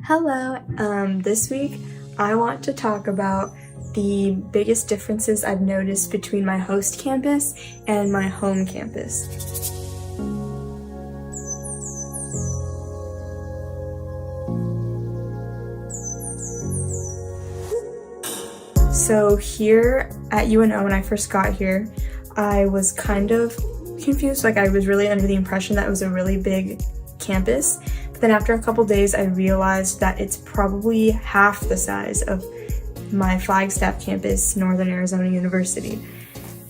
Hello, this week I want to talk about the biggest differences I've noticed between my host campus and my home campus. So here at UNO, when I first got here, I was kind of confused. I was really under the impression that it was a really big campus. But then after a couple days, I realized that it's probably half the size of my Flagstaff campus, Northern Arizona University.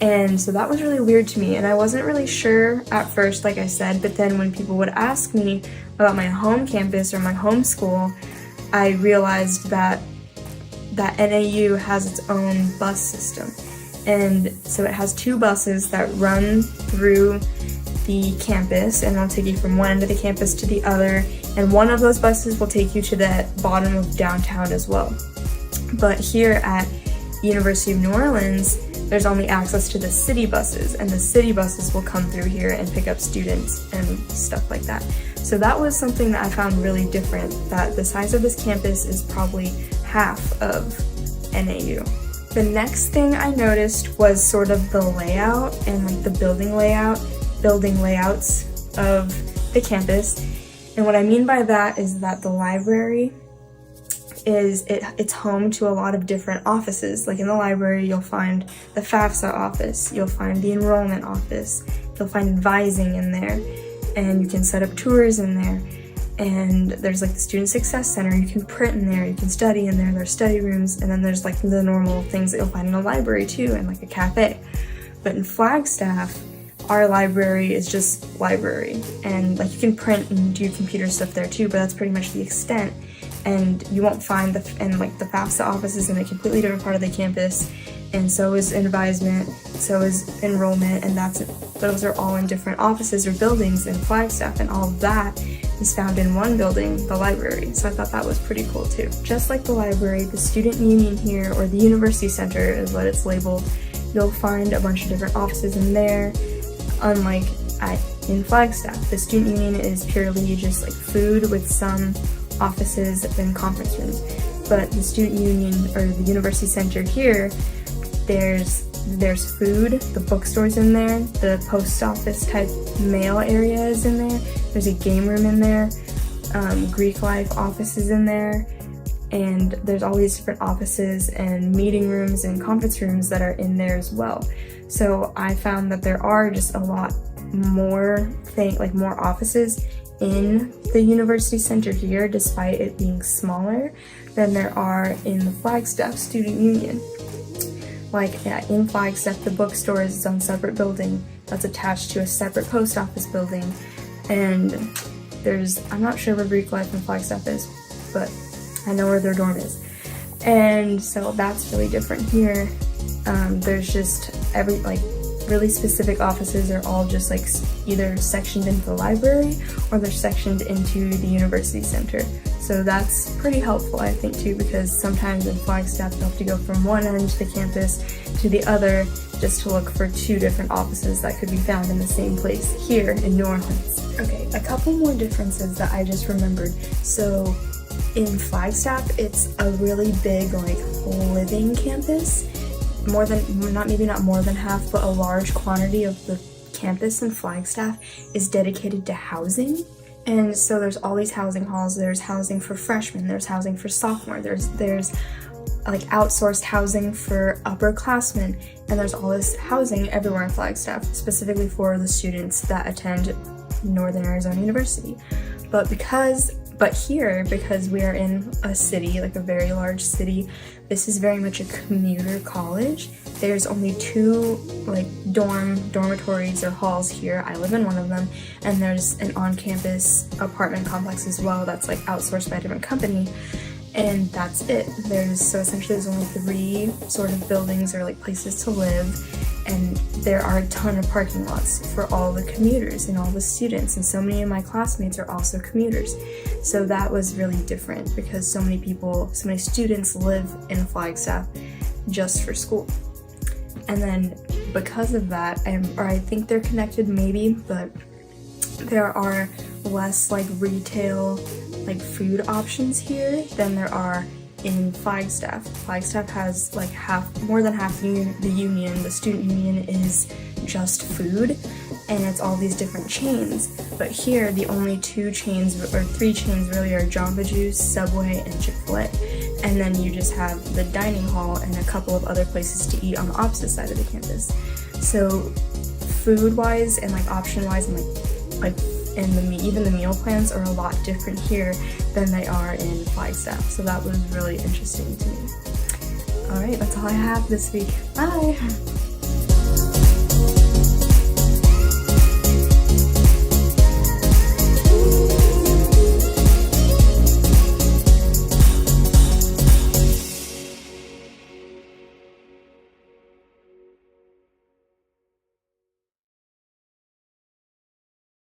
And so that was really weird to me, and I wasn't really sure at first, like I said, but then when people would ask me about my home campus or my home school, I realized that NAU has its own bus system. And so it has two buses that run through the campus, and they'll take you from one end of the campus to the other, and one of those buses will take you to the bottom of downtown as well. But here at University of New Orleans, there's only access to the city buses, and the city buses will come through here and pick up students and stuff like that. So that was something that I found really different, that the size of this campus is probably half of NAU. The next thing I noticed was sort of the layout and the building layouts of the campus. And what I mean by that is that the library it's home to a lot of different offices. Like in the library, you'll find the FAFSA office, you'll find the enrollment office, you'll find advising in there, and you can set up tours in there. And there's the Student Success Center, you can print in there, you can study in there, there's study rooms, and then there's the normal things that you'll find in a library too, and a cafe. But in Flagstaff, our library is just library, and you can print and do computer stuff there too, but that's pretty much the extent. And you won't find the FAFSA office is in a completely different part of the campus, and so is advisement, so is enrollment, and those are all in different offices or buildings in Flagstaff, and all of that is found in one building, the library. So I thought that was pretty cool too. Just like the library, the student union here, or the university center is what it's labeled, you'll find a bunch of different offices in there. Unlike in Flagstaff, the student union is purely just food with some offices and conference rooms. But the student union or the university center here, there's food, the bookstore's in there, the post office type mail area is in there, there's a game room in there, Greek life office is in there, and there's all these different offices and meeting rooms and conference rooms that are in there as well. So I found that there are just a lot more more offices in the university center here, despite it being smaller than there are in the Flagstaff student union. In Flagstaff, the bookstore is its own separate building that's attached to a separate post office building, and I'm not sure where Greek life in Flagstaff is, but I know where their dorm is. And so that's really different here. There's just really specific offices are all just either sectioned into the library or they're sectioned into the university center. So that's pretty helpful, I think, too, because sometimes in Flagstaff you'll have to go from one end of the campus to the other just to look for two different offices that could be found in the same place here in New Orleans. Okay, a couple more differences that I just remembered. So in Flagstaff, it's a really big living campus. Maybe not more than half, but a large quantity of the campus in Flagstaff is dedicated to housing. And so there's all these housing halls. There's housing for freshmen, there's housing for sophomore, there's outsourced housing for upperclassmen, and there's all this housing everywhere in Flagstaff, specifically for the students that attend Northern Arizona University. But here, because we are in a city, a very large city, this is very much a commuter college. There's only two dormitories or halls here. I live in one of them, and there's an on-campus apartment complex as well that's outsourced by a different company, and that's it. So essentially there's only three sort of buildings or places to live, and there are a ton of parking lots for all the commuters and all the students, and so many of my classmates are also commuters. So that was really different because so many students live in Flagstaff just for school. And then because of that, or I think they're connected maybe, but there are less retail like food options here than there are in Flagstaff. Flagstaff has like more than half the union. The student union is just food, and it's all these different chains. But here, the only 2 chains, or 3 chains really, are Jamba Juice, Subway, and Chick-fil-A. And then you just have the dining hall and a couple of other places to eat on the opposite side of the campus. So food-wise and like option-wise and even the meal plans are a lot different here than they are in Flagstaff. So that was really interesting to me. All right, that's all I have this week. Bye!